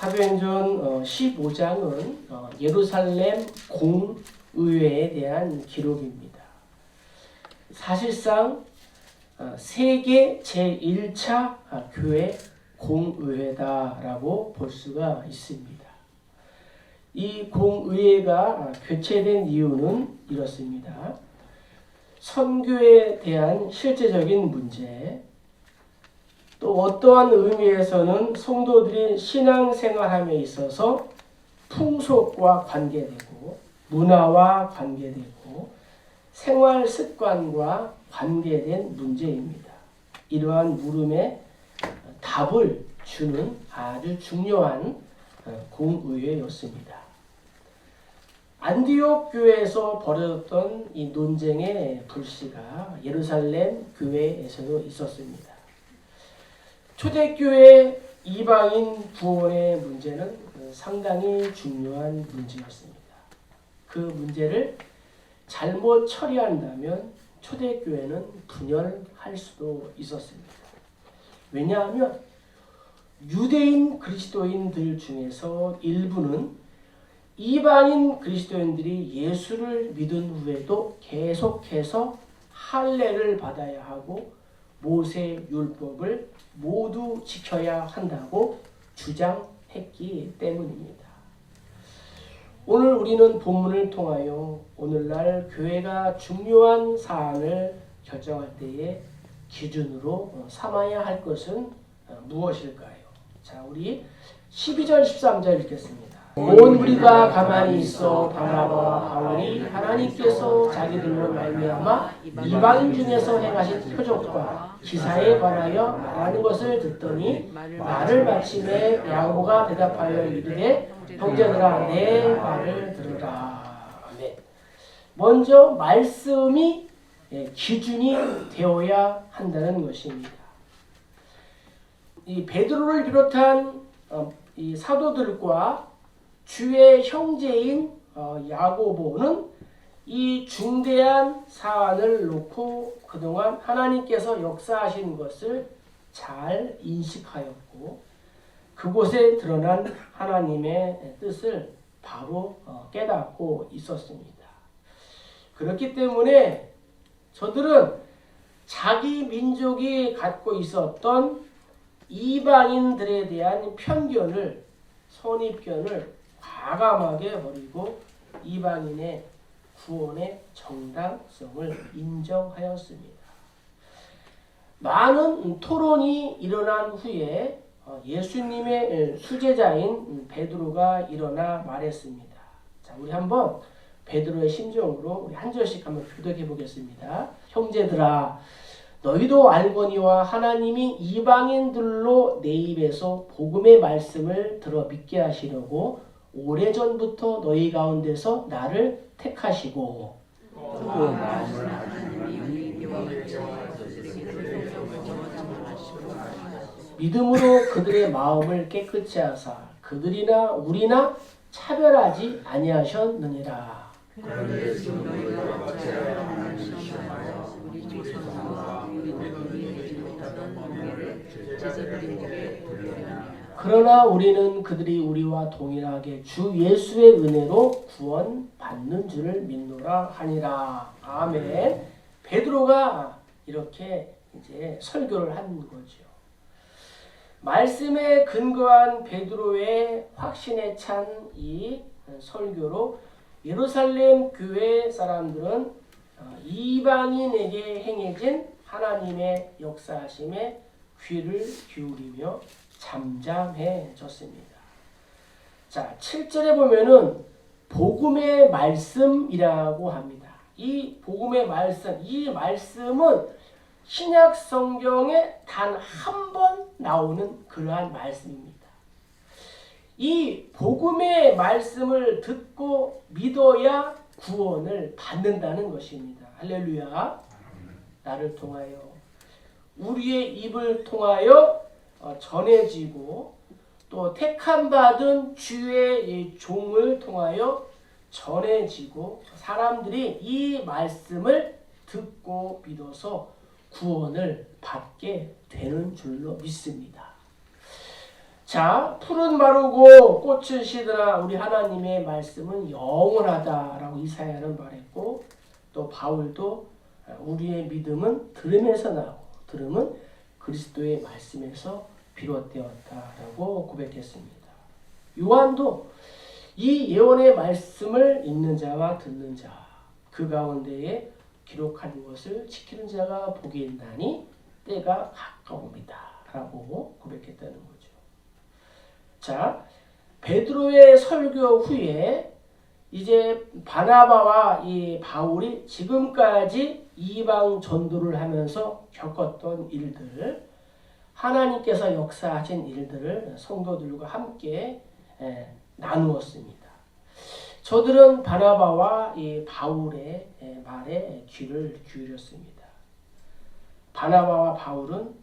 사도행전 15장은 예루살렘 공의회에 대한 기록입니다. 사실상 세계 제1차 교회 공의회다라고 볼 수가 있습니다. 이 공의회가 개최된 이유는 이렇습니다. 선교에 대한 실제적인 문제, 또 어떠한 의미에서는 성도들이 신앙생활함에 있어서 풍속과 관계되고 문화와 관계되고 생활 습관과 관계된 문제입니다. 이러한 물음에 답을 주는 아주 중요한 공의회였습니다. 안디옥 교회에서 벌어졌던 이 논쟁의 불씨가 예루살렘 교회에서도 있었습니다. 초대교회 이방인 구원의 문제는 상당히 중요한 문제였습니다. 그 문제를 잘못 처리한다면 초대교회는 분열할 수도 있었습니다. 왜냐하면 유대인 그리스도인들 중에서 일부는 이방인 그리스도인들이 예수를 믿은 후에도 계속해서 할례를 받아야 하고 모세 율법을 모두 지켜야 한다고 주장했기 때문입니다. 오늘 우리는 본문을 통하여 오늘날 교회가 중요한 사안을 결정할 때에 기준으로 삼아야 할 것은 무엇일까요? 자, 우리 12절 13절 읽겠습니다. 온 무리가 가만히 있어 바나바와 바울이 하나님께서 자기들로 말미암아 이방인 중에서 행하신 표적과 기사에 관하여 말하는 것을 듣더니 말을 마침에 야고보가 대답하여 이르되 형제들아 내 말을 들으라. 아멘. 먼저 말씀이 기준이 되어야 한다는 것입니다. 이 베드로를 비롯한 이 사도들과 주의 형제인 야고보는 이 중대한 사안을 놓고 그동안 하나님께서 역사하신 것을 잘 인식하였고 그곳에 드러난 하나님의 뜻을 바로 깨닫고 있었습니다. 그렇기 때문에 저들은 자기 민족이 갖고 있었던 이방인들에 대한 편견을, 선입견을 과감하게 버리고 이방인의 구원의 정당성을 인정하였습니다. 많은 토론이 일어난 후에 예수님의 수제자인 베드로가 일어나 말했습니다. 자, 우리 한번 베드로의 심정으로 우리 한 절씩 한번 교독해 보겠습니다. 형제들아, 너희도 알거니와 하나님이 이방인들로 내 입에서 복음의 말씀을 들어 믿게 하시려고 오래전부터 너희 가운데서 나를 택하시고 믿음으로 그들의 마음을 깨끗이 하사 그들이나 우리나 차별하지 아니하셨느니라. 그러나 우리는 그들이 우리와 동일하게 주 예수의 은혜로 구원 받는 줄을 믿노라 하니라. 아멘. 베드로가 이렇게 이제 설교를 한 거죠. 말씀에 근거한 베드로의 확신에 찬 이 설교로 예루살렘 교회 사람들은 이방인에게 행해진 하나님의 역사하심에 귀를 기울이며 잠잠해졌습니다. 자, 7절에 보면은 복음의 말씀이라고 합니다. 이 복음의 말씀, 이 말씀은 신약 성경에 단 한 번 나오는 그러한 말씀입니다. 이 복음의 말씀을 듣고 믿어야 구원을 받는다는 것입니다. 할렐루야. 나를 통하여 우리의 입을 통하여 전해지고 또 택함 받은 주의 종을 통하여 전해지고 사람들이 이 말씀을 듣고 믿어서 구원을 받게 되는 줄로 믿습니다. 자, 풀은 마르고 꽃은 시드나 우리 하나님의 말씀은 영원하다라고 이사야는 말했고, 또 바울도 우리의 믿음은 들음에서 나고 들음은 그리스도의 말씀에서 비롯되었다라고 고백했습니다. 요한도 이 예언의 말씀을 읽는 자와 듣는 자, 그 가운데에 기록한 것을 지키는 자가 복이 있나니 때가 가까웁니다 라고 고백했다는 거죠. 자, 베드로의 설교 후에 이제 바나바와 이 바울이 지금까지 이방 전도를 하면서 겪었던 일들, 하나님께서 역사하신 일들을 성도들과 함께 나누었습니다. 저들은 바나바와 이 바울의 말에 귀를 기울였습니다. 바나바와 바울은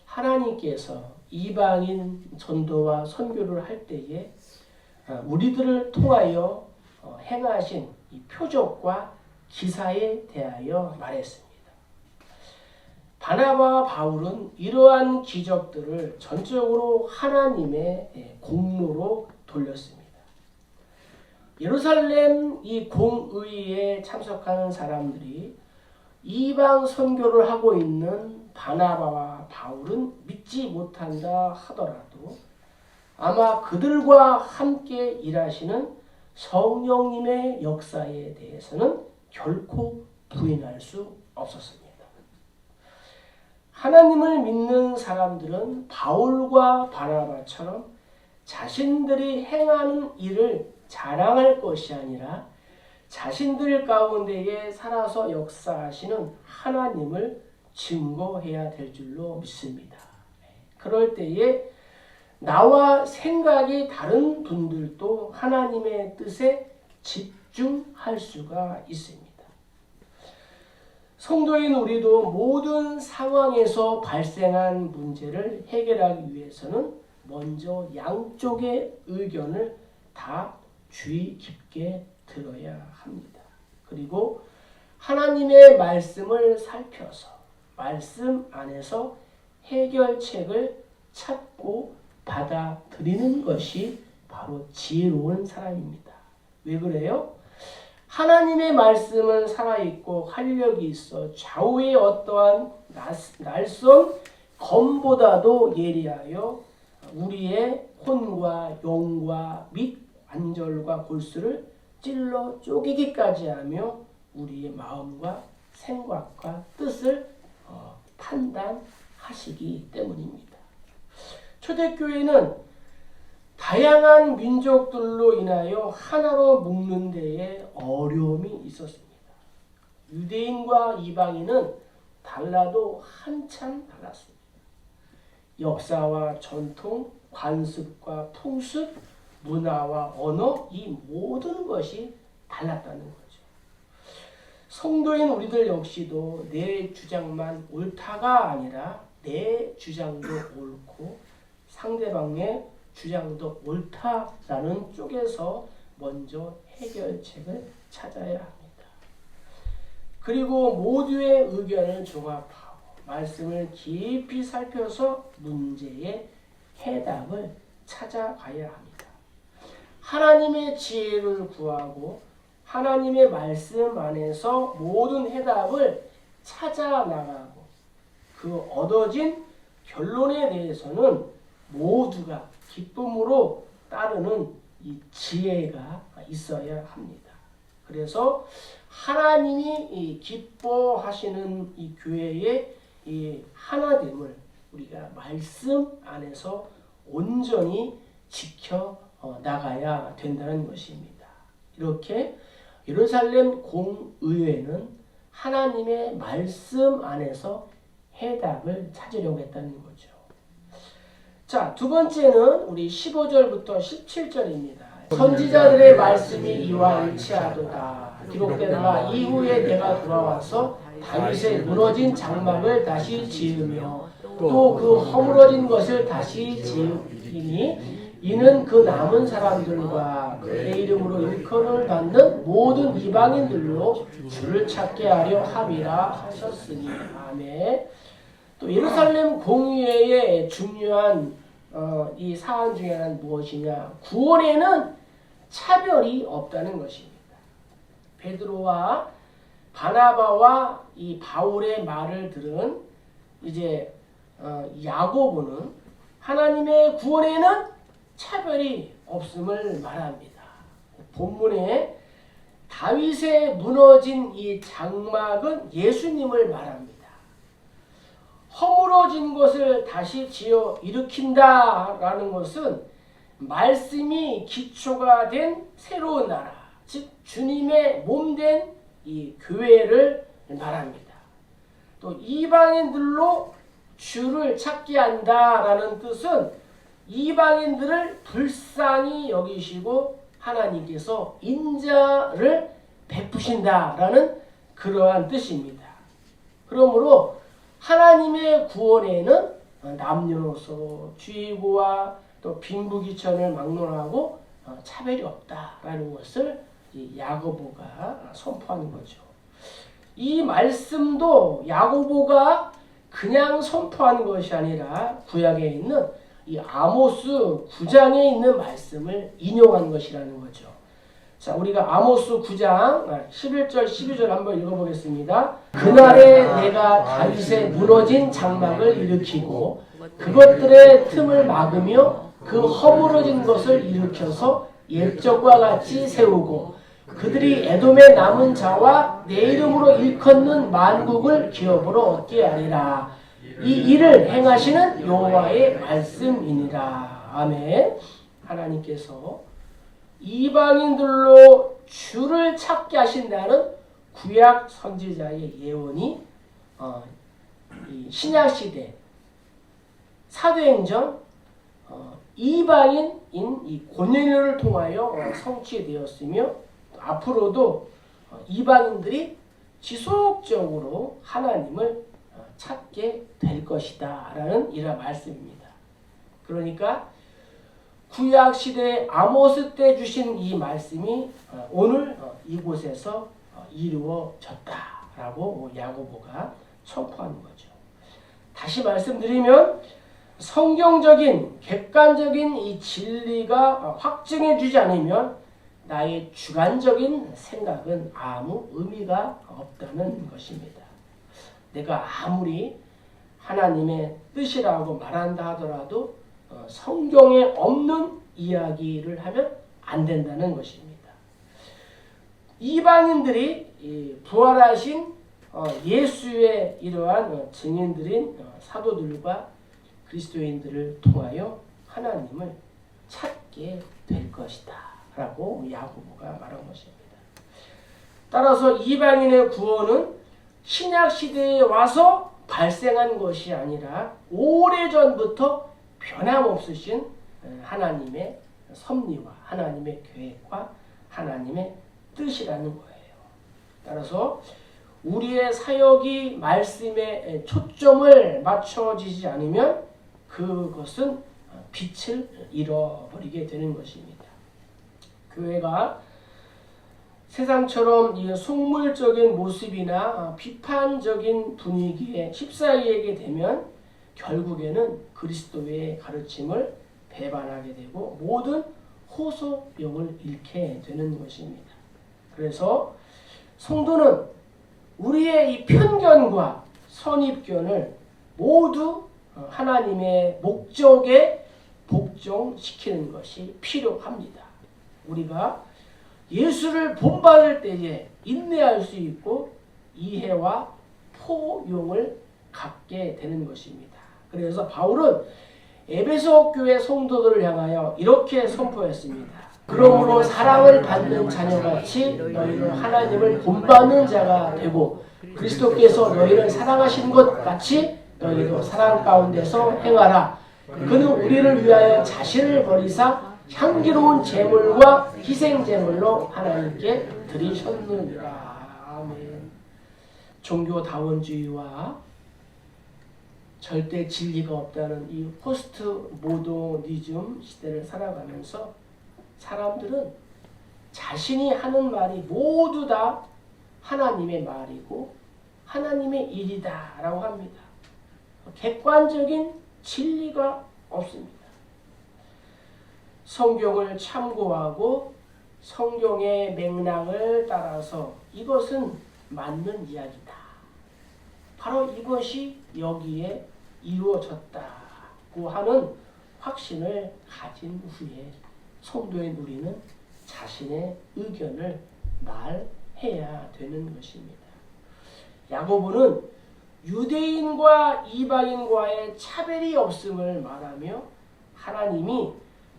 하나님께서 이방인 전도와 선교를 할 때에 우리들을 통하여 행하신 이 표적과 기사에 대하여 말했습니다. 바나바와 바울은 이러한 기적들을 전적으로 하나님의 공로로 돌렸습니다. 예루살렘 이 공의회에 참석하는 사람들이 이방 선교를 하고 있는 바나바와 바울은 믿지 못한다 하더라도 아마 그들과 함께 일하시는 성령님의 역사에 대해서는 결코 부인할 수 없었습니다. 하나님을 믿는 사람들은 바울과 바나바처럼 자신들이 행하는 일을 자랑할 것이 아니라 자신들 가운데에 살아서 역사하시는 하나님을 증거해야 될 줄로 믿습니다. 그럴 때에 나와 생각이 다른 분들도 하나님의 뜻에 집중할 수가 있습니다. 성도인 우리도 모든 상황에서 발생한 문제를 해결하기 위해서는 먼저 양쪽의 의견을 다 주의 깊게 들어야 합니다. 그리고 하나님의 말씀을 살펴서 말씀 안에서 해결책을 찾고 받아들이는 것이 바로 지혜로운 사람입니다. 왜 그래요? 하나님의 말씀은 살아있고 활력이 있어 좌우의 어떠한 날선 검보다도 예리하여 우리의 혼과 영과 및 관절과 골수를 찔러 쪼개기까지 하며 우리의 마음과 생각과 뜻을 판단하시기 때문입니다. 초대교회는 다양한 민족들로 인하여 하나로 묶는 데에 어려움이 있었습니다. 유대인과 이방인은 달라도 한참 달랐습니다. 역사와 전통, 관습과 풍습, 문화와 언어, 이 모든 것이 달랐다는 거죠. 성도인 우리들 역시도 내 주장만 옳다가 아니라 내 주장도 옳고 상대방의 주장도 옳다라는 쪽에서 먼저 해결책을 찾아야 합니다. 그리고 모두의 의견을 종합하고 말씀을 깊이 살펴서 문제의 해답을 찾아가야 합니다. 하나님의 지혜를 구하고 하나님의 말씀 안에서 모든 해답을 찾아 나가고 그 얻어진 결론에 대해서는 모두가 기쁨으로 따르는 이 지혜가 있어야 합니다. 그래서 하나님이 기뻐하시는 이 교회의 이 하나됨을 우리가 말씀 안에서 온전히 지켜 나가야 된다는 것입니다. 이렇게 예루살렘 공의회는 하나님의 말씀 안에서 해답을 찾으려고 했다는 거죠. 자, 두 번째는 우리 15절부터 17절입니다. 선지자들의 말씀이 이와 일치하도다. 기록되노라. 이후에 내가 돌아와서 다윗의 무너진 장막을 다시 지으며 또 그 허물어진 것을 다시 지으리니 이는 그 남은 사람들과 그의 이름으로 일컬음을 받는 모든 이방인들로 주를 찾게 하려 함이라 하셨으니. 아멘. 또 예루살렘 공의회의 중요한 이 사안 중에 하나는 무엇이냐? 구원에는 차별이 없다는 것입니다. 베드로와 바나바와 이 바울의 말을 들은 이제 야고보는 하나님의 구원에는 차별이 없음을 말합니다. 본문에 다윗의 무너진 이 장막은 예수님을 말합니다. 허물어진 것을 다시 지어 일으킨다라는 것은 말씀이 기초가 된 새로운 나라, 즉 주님의 몸된 이 교회를 말합니다. 또 이방인들로 주를 찾게 한다라는 뜻은 이방인들을 불쌍히 여기시고 하나님께서 인자를 베푸신다라는 그러한 뜻입니다. 그러므로 하나님의 구원에는 남녀노소, 주의고와 또 빈부귀천을 막론하고 차별이 없다라는 것을 야고보가 선포하는 거죠. 이 말씀도 야고보가 그냥 선포한 것이 아니라 구약에 있는 이 아모스 9장에 있는 말씀을 인용한 것이라는 거죠. 자, 우리가 아모스 9장 11절 12절 한번 읽어보겠습니다. 그날에 내가 다윗의 무너진 장막을 일으키고 그것들의 틈을 막으며 그 허물어진 것을 일으켜서 옛적과 같이 세우고 그들이 에돔의 남은 자와 내 이름으로 일컫는 만국을 기업으로 얻게 하리라. 이 일을 행하시는 여호와의 말씀이니라. 아멘. 하나님께서 이방인들로 주를 찾게 하신다는 구약 선지자의 예언이 이 신약시대 사도행전 이방인인 이 고넬료를 통하여 성취되었으며 앞으로도 이방인들이 지속적으로 하나님을 찾게 될 것이다 라는 이런 말씀입니다. 그러니까 구약시대 아모스 때 주신 이 말씀이 오늘 이곳에서 이루어졌다라고 야고보가 선포하는 거죠. 다시 말씀드리면 성경적인 객관적인 이 진리가 확증해 주지 않으면 나의 주관적인 생각은 아무 의미가 없다는 것입니다. 내가 아무리 하나님의 뜻이라고 말한다 하더라도 성경에 없는 이야기를 하면 안 된다는 것입니다. 이방인들이 부활하신 예수의 이러한 증인들인 사도들과 그리스도인들을 통하여 하나님을 찾게 될 것이다 라고 야고보가 말한 것입니다. 따라서 이방인의 구원은 신약시대에 와서 발생한 것이 아니라 오래전부터 변함없으신 하나님의 섭리와 하나님의 계획과 하나님의 뜻이라는 거예요. 따라서 우리의 사역이 말씀에 초점을 맞춰지지 않으면 그것은 빛을 잃어버리게 되는 것입니다. 교회가 세상처럼 이 속물적인 모습이나 비판적인 분위기에 휩싸이게 되면 결국에는 그리스도의 가르침을 배반하게 되고 모든 호소력을 잃게 되는 것입니다. 그래서 성도는 우리의 이 편견과 선입견을 모두 하나님의 목적에 복종시키는 것이 필요합니다. 우리가 예수를 본받을 때에 인내할 수 있고 이해와 포용을 갖게 되는 것입니다. 그래서 바울은 에베소 교회 성도들을 향하여 이렇게 선포했습니다. 그러므로 사랑을 받는 자녀같이 너희는 하나님을 본받는 자가 되고 그리스도께서 너희를 사랑하신 것 같이 너희도 사랑 가운데서 행하라. 그는 우리를 위하여 자신을 버리사 향기로운 제물과 희생 제물로 하나님께 드리셨느니라. 아멘. 종교다원주의와 절대 진리가 없다는 이 포스트 모더니즘 시대를 살아가면서 사람들은 자신이 하는 말이 모두 다 하나님의 말이고 하나님의 일이다 라고 합니다. 객관적인 진리가 없습니다. 성경을 참고하고 성경의 맥락을 따라서 이것은 맞는 이야기다. 바로 이것이 여기에 이루어졌다고 하는 확신을 가진 후에 성도인 우리는 자신의 의견을 말해야 되는 것입니다. 야고보는 유대인과 이방인과의 차별이 없음을 말하며 하나님이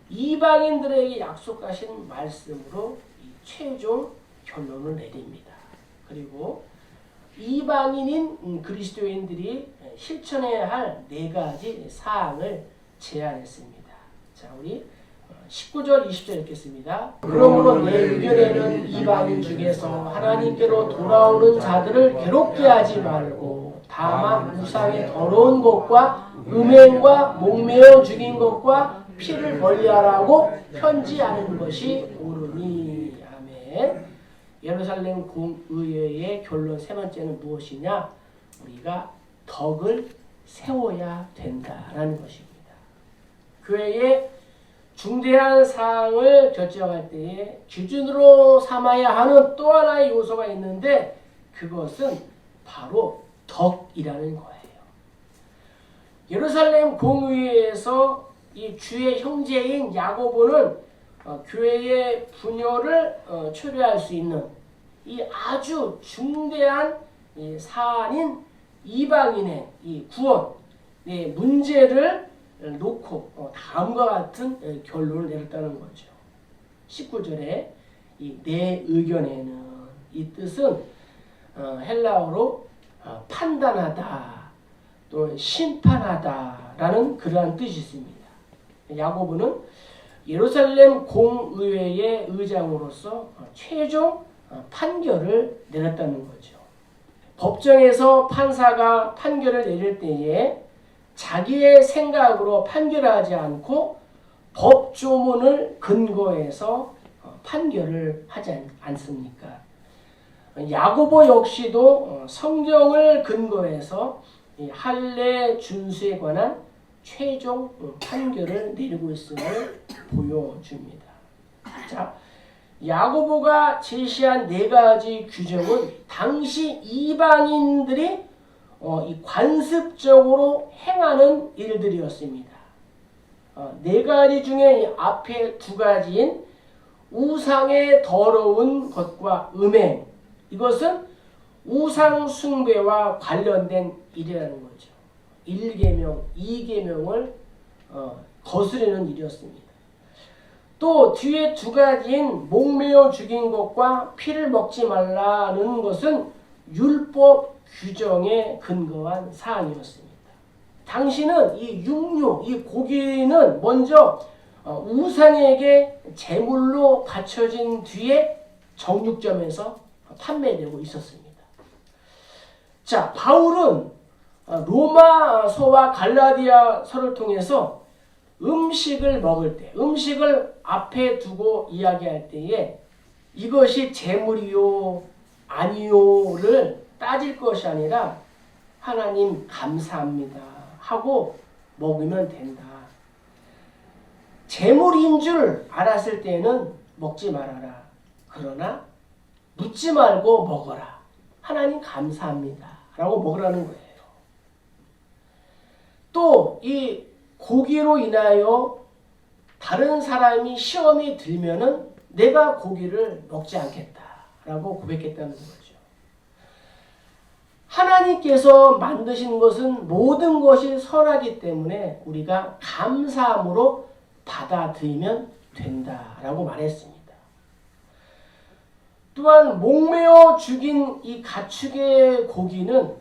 이방인들에게 약속하신 말씀으로 최종 결론을 내립니다. 그리고 이방인인 그리스도인들이 실천해야 할 4가지 사항을 제안했습니다. 자, 우리 19절 20절 읽겠습니다. 그러므로 내 의견에는 이방인 중에서 하나님께로 돌아오는 자들을 괴롭게 하지 말고 다만 우상의 더러운 것과 음행과 목매어 죽인 것과 피를 멀리하라고 편지하는 것이 옳으니. 아멘. 예루살렘 공의회의 결론 3번째는 무엇이냐? 우리가 덕을 세워야 된다라는 것입니다. 교회의 중대한 사항을 결정할 때에 기준으로 삼아야 하는 또 하나의 요소가 있는데 그것은 바로 덕이라는 거예요. 예루살렘 공의회에서 이 주의 형제인 야고보는 교회의 분열을 초래할 수 있는 이 아주 중대한 이 사안인 이방인의 이 구원 문제를 놓고 다음과 같은 결론을 내렸다는 거죠. 19절에 이 내 의견에는 이 뜻은 헬라어로 판단하다 또는 심판하다라는 그러한 뜻이 있습니다. 야고보는 예루살렘 공의회의 의장으로서 최종 판결을 내렸다는 거죠. 법정에서 판사가 판결을 내릴 때에 자기의 생각으로 판결하지 않고 법조문을 근거해서 판결을 하지 않습니까? 야고보 역시도 성경을 근거해서 할례 준수에 관한 최종 판결을 내리고 있음을 보여줍니다. 자, 야고보가 제시한 4가지 규정은 당시 이방인들이 이 관습적으로 행하는 일들이었습니다. 4가지 중에 이 앞에 2가지인 우상의 더러운 것과 음행, 이것은 우상 숭배와 관련된 일이라는 거죠. 1계명, 2계명을 거스르는 일이었습니다. 또 뒤에 2가지인 목매어 죽인 것과 피를 먹지 말라는 것은 율법 규정에 근거한 사항이었습니다. 당시는 이 육류, 이 고기는 먼저 우상에게 제물로 바쳐진 뒤에 정육점에서 판매되고 있었습니다. 자, 바울은 로마서와 갈라디아서를 통해서 음식을 먹을 때, 음식을 앞에 두고 이야기할 때에 이것이 제물이요 아니요를 따질 것이 아니라 하나님 감사합니다 하고 먹으면 된다. 제물인 줄 알았을 때는 먹지 말아라. 그러나 묻지 말고 먹어라. 하나님 감사합니다 라고 먹으라는 거예요. 또 이 고기로 인하여 다른 사람이 시험이 들면은 내가 고기를 먹지 않겠다라고 고백했다는 거죠. 하나님께서 만드신 것은 모든 것이 선하기 때문에 우리가 감사함으로 받아들이면 된다라고 말했습니다. 또한 목매어 죽인 이 가축의 고기는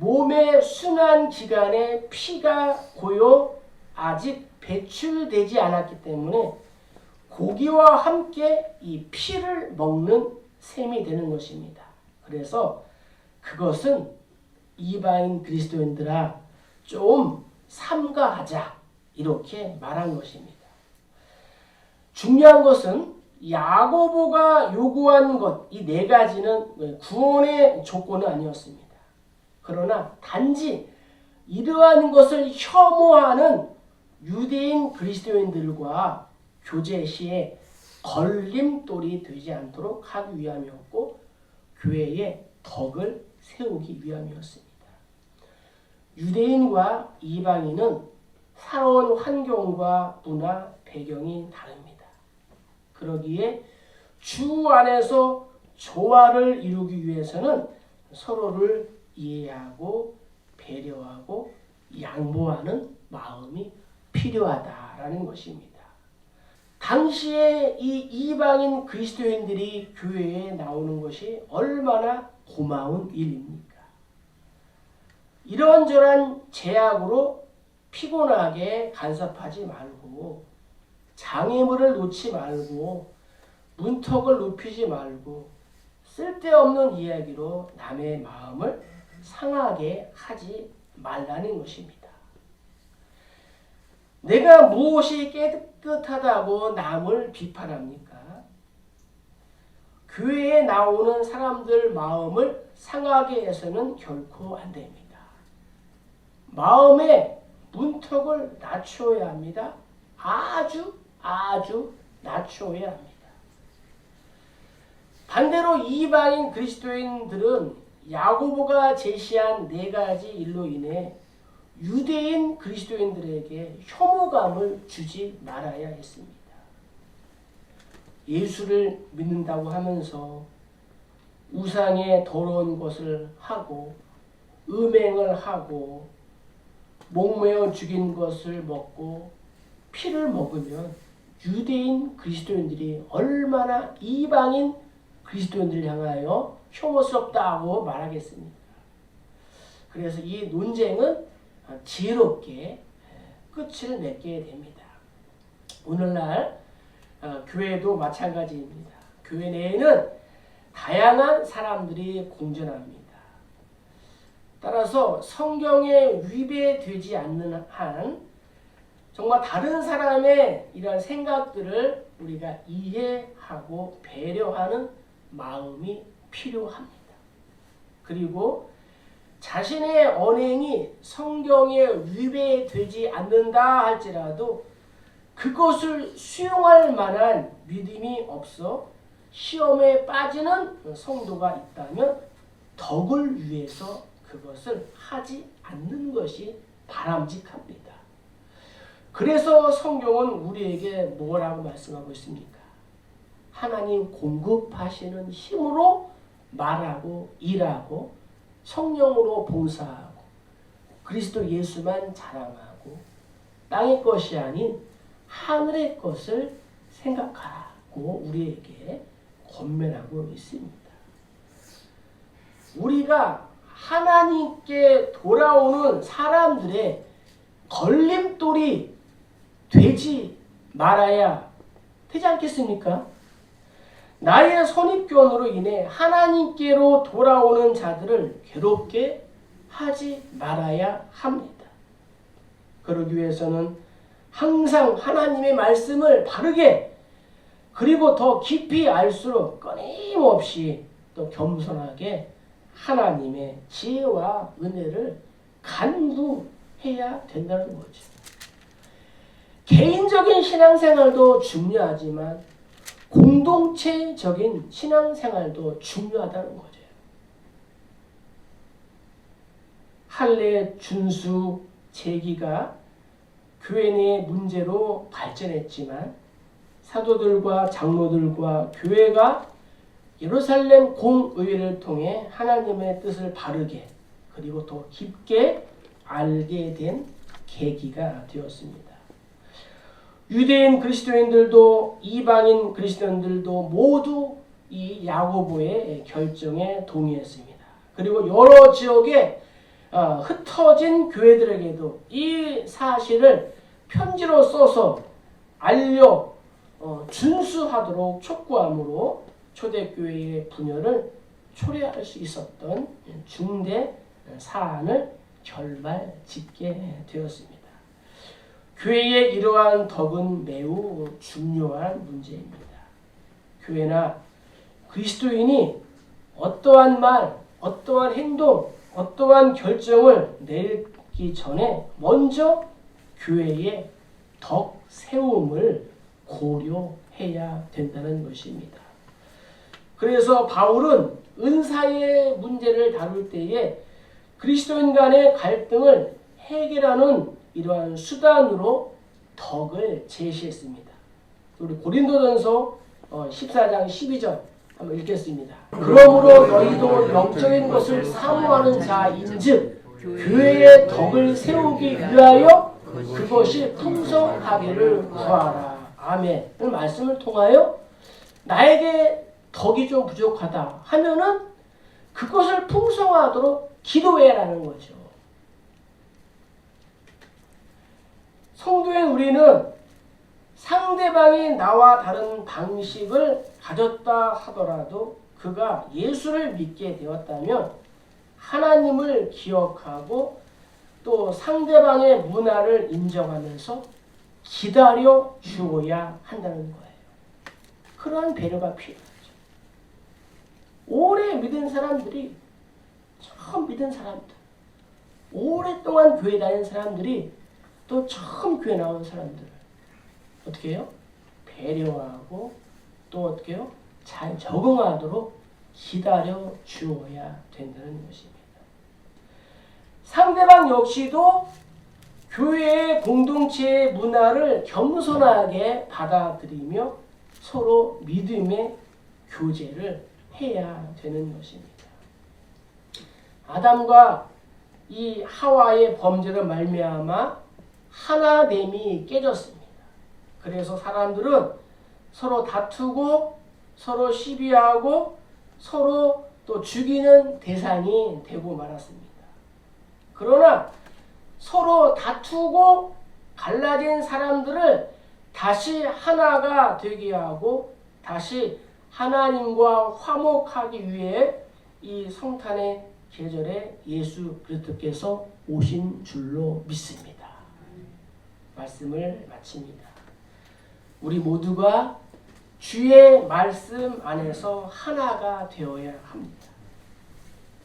몸의 순환 기간에 피가 고여 아직 배출되지 않았기 때문에 고기와 함께 이 피를 먹는 셈이 되는 것입니다. 그래서 그것은 이방인 그리스도인들아 좀 삼가하자 이렇게 말한 것입니다. 중요한 것은 야고보가 요구한 것, 이 4가지는 구원의 조건은 아니었습니다. 그러나 단지 이러한 것을 혐오하는 유대인 그리스도인들과 교제 시에 걸림돌이 되지 않도록 하기 위함이었고 교회의 덕을 세우기 위함이었습니다. 유대인과 이방인은 살아온 환경과 문화, 배경이 다릅니다. 그러기에 주 안에서 조화를 이루기 위해서는 서로를 이해하고 배려하고 양보하는 마음이 필요하다라는 것입니다. 당시에 이 이방인 그리스도인들이 교회에 나오는 것이 얼마나 고마운 일입니까? 이런저런 제약으로 피곤하게 간섭하지 말고 장애물을 놓지 말고 문턱을 높이지 말고 쓸데없는 이야기로 남의 마음을 상하게 하지 말라는 것입니다. 내가 무엇이 깨끗하다고 남을 비판합니까? 교회에 나오는 사람들 마음을 상하게 해서는 결코 안 됩니다. 마음의 문턱을 낮춰야 합니다. 아주 낮춰야 합니다. 반대로 이방인 그리스도인들은 야고보가 제시한 4가지 일로 인해 유대인 그리스도인들에게 혐오감을 주지 말아야 했습니다. 예수를 믿는다고 하면서 우상의 더러운 것을 하고 음행을 하고 목매어 죽인 것을 먹고 피를 먹으면 유대인 그리스도인들이 얼마나 이방인 그리스도인들을 향하여 혐오스럽다고 말하겠습니까? 그래서 이 논쟁은 지혜롭게 끝을 맺게 됩니다. 오늘날 교회도 마찬가지입니다. 교회 내에는 다양한 사람들이 공존합니다. 따라서 성경에 위배되지 않는 한 정말 다른 사람의 이런 생각들을 우리가 이해하고 배려하는 마음이 필요합니다. 그리고 자신의 언행이 성경에 위배되지 않는다 할지라도 그것을 수용할 만한 믿음이 없어 시험에 빠지는 성도가 있다면 덕을 위해서 그것을 하지 않는 것이 바람직합니다. 그래서 성경은 우리에게 뭐라고 말씀하고 있습니까? 하나님 공급하시는 힘으로 말하고 일하고 성령으로 봉사하고 그리스도 예수만 자랑하고 땅의 것이 아닌 하늘의 것을 생각하라고 우리에게 권면하고 있습니다. 우리가 하나님께 돌아오는 사람들의 걸림돌이 되지 말아야 되지 않겠습니까? 나의 선입견으로 인해 하나님께로 돌아오는 자들을 괴롭게 하지 말아야 합니다. 그러기 위해서는 항상 하나님의 말씀을 바르게 그리고 더 깊이 알수록 끊임없이 또 겸손하게 하나님의 지혜와 은혜를 간구해야 된다는 거죠. 개인적인 신앙생활도 중요하지만 공동체적인 신앙생활도 중요하다는 거죠. 할례 준수 제기가 교회 내 문제로 발전했지만 사도들과 장로들과 교회가 예루살렘 공의회를 통해 하나님의 뜻을 바르게 그리고 더 깊게 알게 된 계기가 되었습니다. 유대인 그리스도인들도 이방인 그리스도인들도 모두 이 야고보의 결정에 동의했습니다. 그리고 여러 지역에 흩어진 교회들에게도 이 사실을 편지로 써서 알려 준수하도록 촉구함으로 초대교회의 분열을 초래할 수 있었던 중대 사안을 결말짓게 되었습니다. 교회의 이러한 덕은 매우 중요한 문제입니다. 교회나 그리스도인이 어떠한 말, 어떠한 행동, 어떠한 결정을 내리기 전에 먼저 교회의 덕 세움을 고려해야 된다는 것입니다. 그래서 바울은 은사의 문제를 다룰 때에 그리스도인 간의 갈등을 해결하는 이러한 수단으로 덕을 제시했습니다. 우리 고린도전서 14장 12절 한번 읽겠습니다. 그러므로 너희도 영적인 것을 사모하는 자인즉 교회의 덕을 세우기 위하여 그것이 풍성하기를 구하라. 아멘. 이 말씀을 통하여 나에게 덕이 좀 부족하다 하면은 그것을 풍성하도록 기도해라는 거죠. 성도인 우리는 상대방이 나와 다른 방식을 가졌다 하더라도 그가 예수를 믿게 되었다면 하나님을 기억하고 또 상대방의 문화를 인정하면서 기다려 주어야 한다는 거예요. 그러한 배려가 필요하죠. 오래 믿은 사람들이, 처음 믿은 사람들, 오랫동안 교회 다닌 사람들이 또 처음 교회 나온 사람들을 어떻게 해요? 배려하고 또 어떻게 해요? 잘 적응하도록 기다려 주어야 된다는 것입니다. 상대방 역시도 교회의 공동체의 문화를 겸손하게 받아들이며 서로 믿음의 교제를 해야 되는 것입니다. 아담과 이 하와의 범죄로 말미암아 하나됨이 깨졌습니다. 그래서 사람들은 서로 다투고 서로 시비하고 서로 또 죽이는 대상이 되고 말았습니다. 그러나 서로 다투고 갈라진 사람들을 다시 하나가 되게 하고 다시 하나님과 화목하기 위해 이 성탄의 계절에 예수 그리스도께서 오신 줄로 믿습니다. 말씀을 마칩니다. 우리 모두가 주의 말씀 안에서 하나가 되어야 합니다.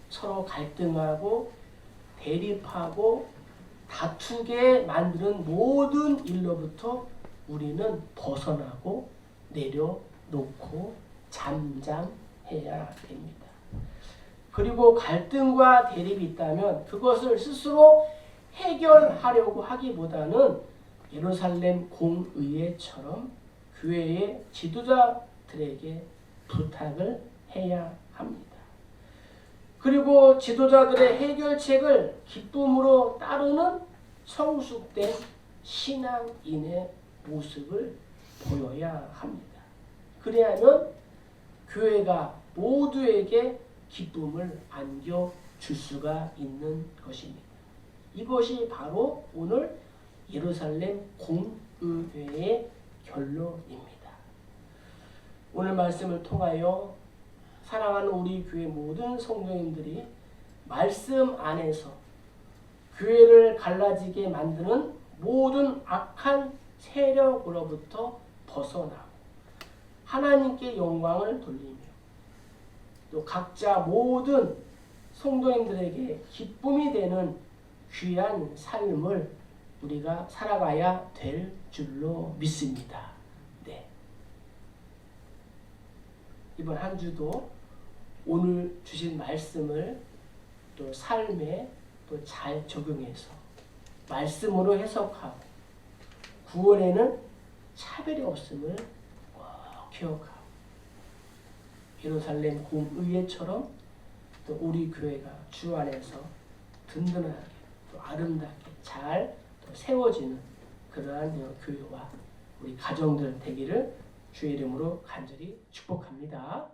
서로 갈등하고 대립하고 다투게 만드는 모든 일로부터 우리는 벗어나고 내려놓고 잠잠해야 됩니다. 그리고 갈등과 대립이 있다면 그것을 스스로 해결하려고 하기보다는 예루살렘 공의회처럼 교회의 지도자들에게 부탁을 해야 합니다. 그리고 지도자들의 해결책을 기쁨으로 따르는 성숙된 신앙인의 모습을 보여야 합니다. 그래야만 교회가 모두에게 기쁨을 안겨줄 수가 있는 것입니다. 이것이 바로 오늘 예루살렘 공의회의 결론입니다. 오늘 말씀을 통하여 사랑하는 우리 교회 모든 성도님들이 말씀 안에서 교회를 갈라지게 만드는 모든 악한 세력으로부터 벗어나고 하나님께 영광을 돌리며 또 각자 모든 성도님들에게 기쁨이 되는 귀한 삶을 우리가 살아가야 될 줄로 믿습니다. 네. 이번 한 주도 오늘 주신 말씀을 또 삶에 또 잘 적용해서 말씀으로 해석하고 구원에는 차별이 없음을 꼭 기억하고 예루살렘 공의회처럼 또 우리 교회가 주 안에서 든든하게 또 아름답게 잘 또 세워지는 그러한 교회와 우리 가정들 되기를 주의 이름으로 간절히 축복합니다.